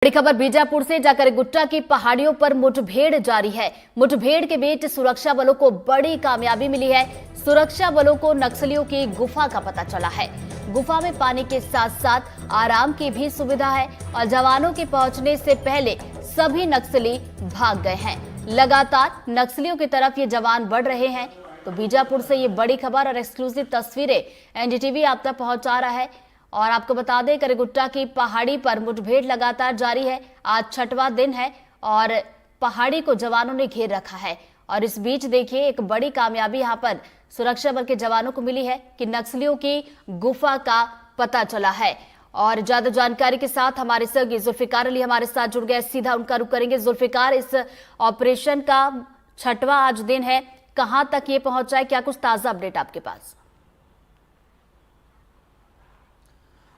बड़ी खबर बीजापुर से जाकर गुट्टा की पहाड़ियों पर मुठभेड़ जारी है। मुठभेड़ के बीच सुरक्षा बलों को बड़ी कामयाबी मिली है। सुरक्षा बलों को नक्सलियों की गुफा का पता चला है। गुफा में पानी के साथ साथ आराम की भी सुविधा है और जवानों के पहुंचने से पहले सभी नक्सली भाग गए हैं। लगातार नक्सलियों की तरफ ये जवान बढ़ रहे हैं। तो बीजापुर से ये बड़ी खबर और एक्सक्लूसिव तस्वीरें एनडीटीवी आप तक पहुंचा रहा है। और आपको बता दें करगुट्टा की पहाड़ी पर मुठभेड़ लगातार जारी है। आज छठवां दिन है और पहाड़ी को जवानों ने घेर रखा है। और इस बीच देखिए एक बड़ी कामयाबी यहां पर सुरक्षा बल के जवानों को मिली है कि नक्सलियों की गुफा का पता चला है। और ज्यादा जानकारी के साथ हमारे सहयोगी जुल्फिकार अली हमारे साथ जुड़ गए, सीधा उनका रुख करेंगे। जुल्फिकार, इस ऑपरेशन का छठवां आज दिन है, कहां तक ये पहुंचा है, क्या कुछ ताजा अपडेट आपके पास?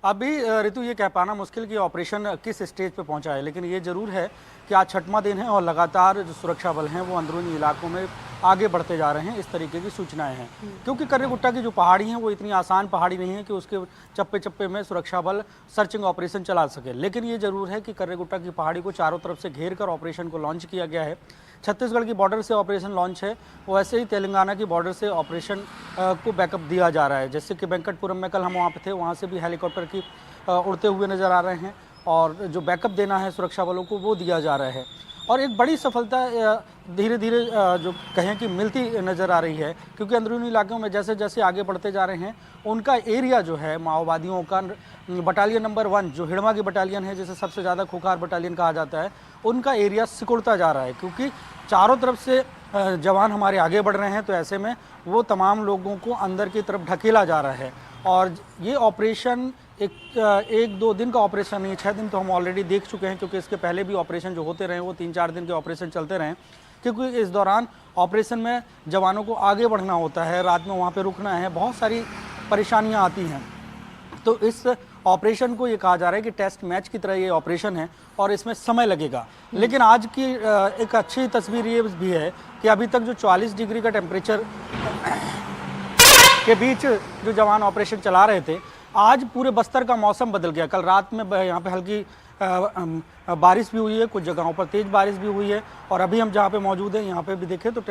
अभी ऋतु ये कह पाना मुश्किल कि ऑपरेशन किस स्टेज पे पहुंचा है, लेकिन ये जरूर है कि आज छठवां दिन है और लगातार जो सुरक्षा बल हैं वो अंदरूनी इलाकों में आगे बढ़ते जा रहे हैं। इस तरीके की सूचनाएं हैं क्योंकि कर्रेगुट्टा की जो पहाड़ी हैं वो इतनी आसान पहाड़ी नहीं है कि उसके चप्पे चप्पे में सुरक्षा बल सर्चिंग ऑपरेशन चला सके। लेकिन ये जरूर है कि कर्रेगुट्टा की पहाड़ी को चारों तरफ से घेर कर ऑपरेशन को लॉन्च किया गया है। छत्तीसगढ़ की बॉर्डर से ऑपरेशन लॉन्च है, वैसे ही तेलंगाना की बॉर्डर से ऑपरेशन को बैकअप दिया जा रहा है। जैसे कि वेंकटपुरम में कल हम वहाँ पे थे, वहाँ से भी हेलीकॉप्टर की उड़ते हुए नज़र आ रहे हैं और जो बैकअप देना है सुरक्षा बलों को वो दिया जा रहा है। और एक बड़ी सफलता धीरे धीरे जो कहें कि मिलती नज़र आ रही है क्योंकि अंदरूनी इलाकों में जैसे जैसे आगे बढ़ते जा रहे हैं उनका एरिया जो है माओवादियों का बटालियन नंबर 1 जो हिड़मा की बटालियन है, जिसे सबसे ज़्यादा खुखार बटालियन कहा जाता है, उनका एरिया सिकुड़ता जा रहा है क्योंकि चारों तरफ से जवान हमारे आगे बढ़ रहे हैं। तो ऐसे में वो तमाम लोगों को अंदर की तरफ ढकेला जा रहा है। और ये ऑपरेशन एक दो दिन का ऑपरेशन नहीं, 6 दिन तो हम ऑलरेडी देख चुके हैं क्योंकि इसके पहले भी ऑपरेशन जो होते रहे वो 3-4 दिन के ऑपरेशन चलते रहे क्योंकि इस दौरान ऑपरेशन में जवानों को आगे बढ़ना होता है, रात में वहाँ पे रुकना है, बहुत सारी परेशानियाँ आती हैं। तो इस ऑपरेशन को ये कहा जा रहा है कि टेस्ट मैच की तरह ये ऑपरेशन है और इसमें समय लगेगा। लेकिन आज की एक अच्छी तस्वीर ये भी है कि अभी तक जो 44 डिग्री का टेम्परेचर के बीच जो जवान ऑपरेशन चला रहे थे, आज पूरे बस्तर का मौसम बदल गया। कल रात में यहाँ पे हल्की बारिश भी हुई है, कुछ जगहों पर तेज़ बारिश भी हुई है और अभी हम जहाँ पे मौजूद हैं यहाँ पे भी देखें तो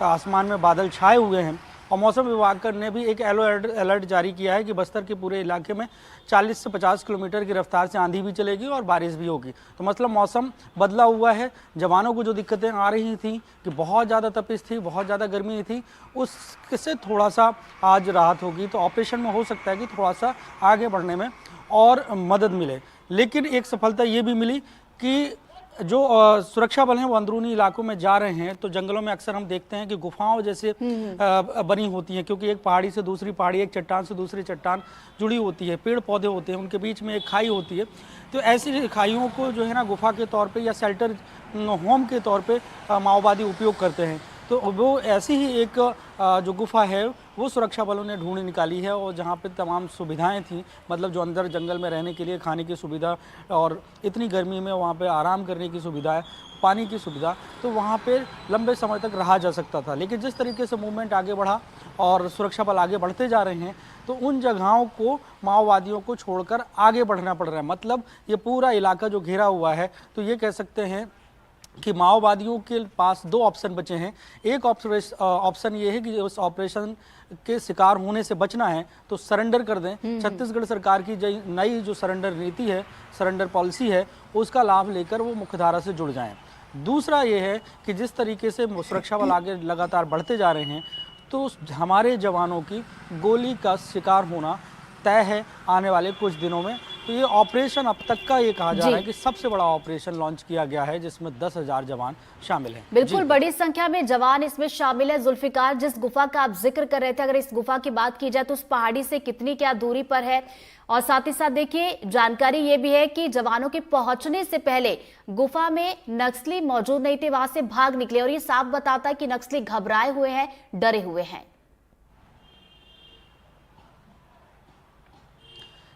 आसमान में बादल छाए हुए हैं। और मौसम विभाग ने भी एक येलो अलर्ट जारी किया है कि बस्तर के पूरे इलाके में 40 से 50 किलोमीटर की रफ्तार से आंधी भी चलेगी और बारिश भी होगी। तो मतलब मौसम बदला हुआ है। जवानों को जो दिक्कतें आ रही थी कि बहुत ज़्यादा तपिश थी, बहुत ज़्यादा गर्मी थी, उससे थोड़ा सा आज राहत होगी। तो ऑपरेशन में हो सकता है कि थोड़ा सा आगे बढ़ने में और मदद मिले। लेकिन एक सफलता ये भी मिली कि जो सुरक्षा बल हैं वो अंदरूनी इलाकों में जा रहे हैं। तो जंगलों में अक्सर हम देखते हैं कि गुफाओं जैसे बनी होती हैं क्योंकि एक पहाड़ी से दूसरी पहाड़ी, एक चट्टान से दूसरी चट्टान जुड़ी होती है, पेड़ पौधे होते हैं, उनके बीच में एक खाई होती है। तो ऐसी खाइयों को जो है ना गुफा के तौर पे या शेल्टर होम के तौर पे माओवादी उपयोग करते हैं। तो वो ऐसी ही एक जो गुफा है वो सुरक्षा बलों ने ढूंढ निकाली है और जहाँ पे तमाम सुविधाएं थी, मतलब जो अंदर जंगल में रहने के लिए खाने की सुविधा और इतनी गर्मी में वहाँ पे आराम करने की सुविधा है, पानी की सुविधा, तो वहाँ पे लंबे समय तक रहा जा सकता था। लेकिन जिस तरीके से मूवमेंट आगे बढ़ा और सुरक्षा बल आगे बढ़ते जा रहे हैं तो उन जगहों को माओवादियों को छोड़कर आगे बढ़ना पड़ रहा है। मतलब ये पूरा इलाका जो घिरा हुआ है, तो ये कह सकते हैं कि माओवादियों के पास 2 ऑप्शन बचे हैं। एक ऑप्शन ये है कि उस ऑपरेशन के शिकार होने से बचना है तो सरेंडर कर दें। छत्तीसगढ़ सरकार की नई जो सरेंडर नीति है, सरेंडर पॉलिसी है, उसका लाभ लेकर वो मुख्यधारा से जुड़ जाएं। दूसरा ये है कि जिस तरीके से सुरक्षा बल आगे लगातार बढ़ते जा रहे हैं तो हमारे जवानों की गोली का शिकार होना तय है आने वाले कुछ दिनों में। तो ये ऑपरेशन अब तक का ये कहा जा रहा है कि सबसे बड़ा ऑपरेशन लॉन्च किया गया है जिसमें 10,000 जवान शामिल हैं। बिल्कुल बड़ी संख्या में जवान इसमें शामिल है। जुल्फिकार, जिस गुफा का आप जिक्र कर रहे थे, अगर इस गुफा की बात की जाए तो उस पहाड़ी से कितनी क्या दूरी पर है? और साथ ही साथ देखिए जानकारी ये भी है कि जवानों के पहुंचने से पहले गुफा में नक्सली मौजूद नहीं थे, वहां से भाग निकले और ये साफ बताता है कि नक्सली घबराए हुए हैं, डरे हुए हैं।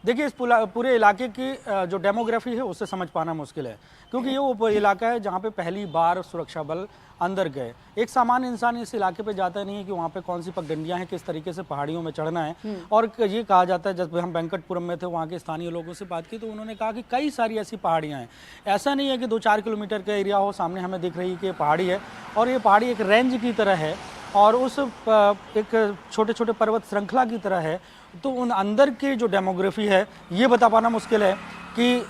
देखिए इस पूरे इलाके की जो डेमोग्राफी है उससे समझ पाना मुश्किल है, क्योंकि ये वो इलाका है जहाँ पे पहली बार सुरक्षा बल अंदर गए। एक सामान्य इंसान इस इलाके पे जाता नहीं है कि वहाँ पे कौन सी पगडंडियाँ हैं, किस तरीके से पहाड़ियों में चढ़ना है। और ये कहा जाता है, जब हम वेंकटपुरम में थे वहाँ के स्थानीय लोगों से बात की तो उन्होंने कहा कि कई सारी ऐसी पहाड़ियाँ हैं। ऐसा नहीं है कि 2-4 किलोमीटर का एरिया हो, सामने हमें दिख रही है कि ये पहाड़ी है और ये पहाड़ी एक रेंज की तरह है और उस एक छोटे छोटे पर्वत श्रृंखला की तरह है। तो उन अंदर की जो डेमोग्राफी है ये बता पाना मुश्किल है कि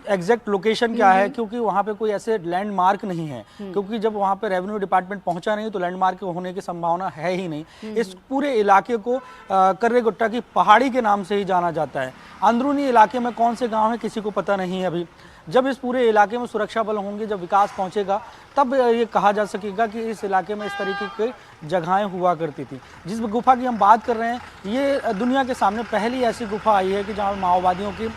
एग्जैक्ट लोकेशन क्या है, क्योंकि वहाँ पे कोई ऐसे लैंडमार्क नहीं है। क्योंकि जब वहाँ पे रेवेन्यू डिपार्टमेंट पहुँचा नहीं तो लैंडमार्क होने की संभावना है ही नहीं। इस पूरे इलाके को कर्रे गुट्टा की पहाड़ी के नाम से ही जाना जाता है। अंदरूनी इलाके में कौन से गाँव है किसी को पता नहीं है अभी। जब इस पूरे इलाके में सुरक्षा बल होंगे, जब विकास पहुंचेगा, तब ये कहा जा सकेगा कि इस इलाके में इस तरीके की जगहें हुआ करती थी। जिस गुफा की हम बात कर रहे हैं, ये दुनिया के सामने पहली ऐसी गुफा आई है कि जहां माओवादियों की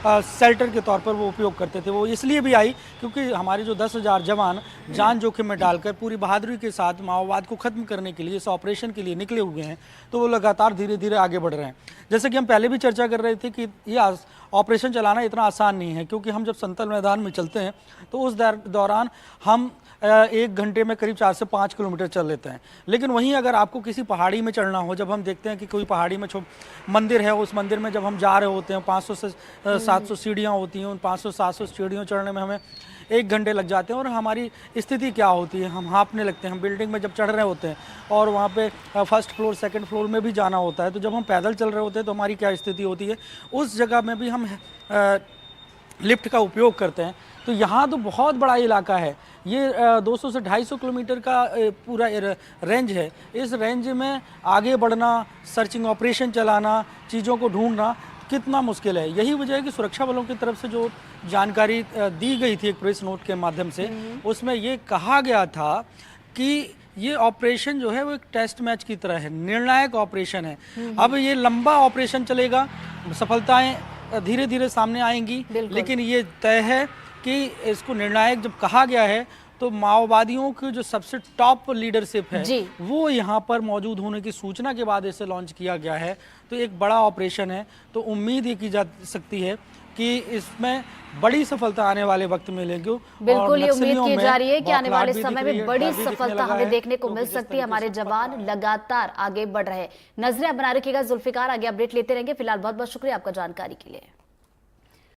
शेल्टर के तौर पर वो उपयोग करते थे। वो इसलिए भी आई क्योंकि हमारे जो 10,000 जवान जान जोखिम में डालकर पूरी बहादुरी के साथ माओवाद को ख़त्म करने के लिए, इस ऑपरेशन के लिए निकले हुए हैं, तो वो लगातार धीरे धीरे आगे बढ़ रहे हैं। जैसे कि हम पहले भी चर्चा कर रहे थे कि ये ऑपरेशन चलाना इतना आसान नहीं है, क्योंकि हम जब संतल मैदान में चलते हैं तो उस दौरान हम 1 घंटे में करीब 4 से 5 किलोमीटर चल लेते हैं। लेकिन वहीं अगर आपको किसी पहाड़ी में चढ़ना हो, जब हम देखते हैं कि कोई पहाड़ी में मंदिर है, उस मंदिर में जब हम जा रहे होते हैं 500 से 700 सीढ़ियाँ होती हैं, उन 500-700 सीढ़ियों चढ़ने में हमें 1 घंटे लग जाते हैं। और हमारी स्थिति क्या होती है, हम हाँफने लगते हैं। हम बिल्डिंग में जब चढ़ रहे होते हैं और वहाँ पे फर्स्ट फ्लोर सेकंड फ्लोर में भी जाना होता है, तो जब हम पैदल चल रहे होते हैं तो हमारी क्या स्थिति होती है। उस जगह में भी हम लिफ्ट का उपयोग करते हैं। तो यहाँ तो बहुत बड़ा इलाका है, ये 200 से 250 किलोमीटर का पूरा रेंज है। इस रेंज में आगे बढ़ना, सर्चिंग ऑपरेशन चलाना, चीज़ों को ढूंढना कितना मुश्किल है। यही वजह है कि सुरक्षा बलों की तरफ से जो जानकारी दी गई थी एक प्रेस नोट के माध्यम से, उसमें ये कहा गया था कि ये ऑपरेशन जो है वो एक टेस्ट मैच की तरह है, निर्णायक ऑपरेशन है। अब ये लंबा ऑपरेशन चलेगा, सफलताएं धीरे धीरे सामने आएंगी, लेकिन ये तय है कि इसको निर्णायक जब कहा गया है तो माओवादियों की जो सबसे टॉप लीडरशिप है वो यहाँ पर मौजूद होने की सूचना के बाद इसे लॉन्च किया गया है। तो एक बड़ा ऑपरेशन है, तो उम्मीद ये की जा सकती है कि इसमें बड़ी सफलता आने वाले वक्त में मिलेगी। बिल्कुल, ये उम्मीद की जा रही है कि आने वाले समय में बड़ी सफलता हमें देखने को मिल सकती है। हमारे जवान लगातार आगे बढ़ रहे हैं। नजरें बना रखिएगा जुल्फिकार, आगे अपडेट लेते रहेंगे। फिलहाल बहुत बहुत शुक्रिया आपका जानकारी के लिए।